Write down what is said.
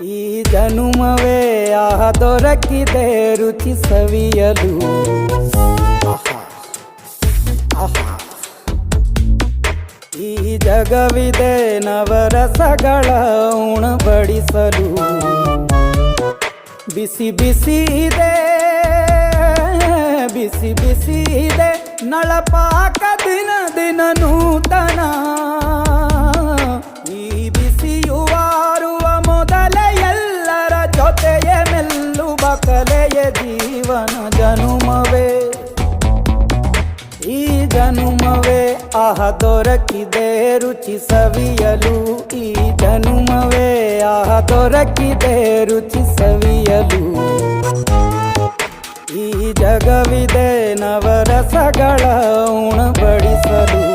ಈ ಜನುಮವೇ ಆಹ ದೊರಕಿದೆ ರುಚಿ ಸವಿಯಲು. ಈ ಜಗವಿದೆ ನವರಸಗಳ ಉಣಬಡಿಸಲು. ಬಿಸಿ ಬಿಸಿ ಇದೆ, ಬಿಸಿ ಬಿಸಿ ಇದೆ ನಳಪಾಕ ದಿನ ದಿನ ನೂತನ. ಈ ಬಿಸಿಯುವಾರುವ ಮೊದಲೇ ಎಲ್ಲರ ಜೊತೆಯೇ ಮೆಲ್ಲುವ ಕಲೆಯ ಜೀವನ ಜನುಮವೇ. ಈ ಜನುಮವೇ ಆಹ ದೊರಕಿದೆ ರುಚಿ ಸವಿಯಲು. ಈ ಜನುಮವೇ ಆಹ ದೊರಕಿದೆ ರುಚಿ ಸವಿಯಲು. ಈ ಜಗವಿದೆ ನವರಸಗಳ ಉಣಬಡಿಸಲು.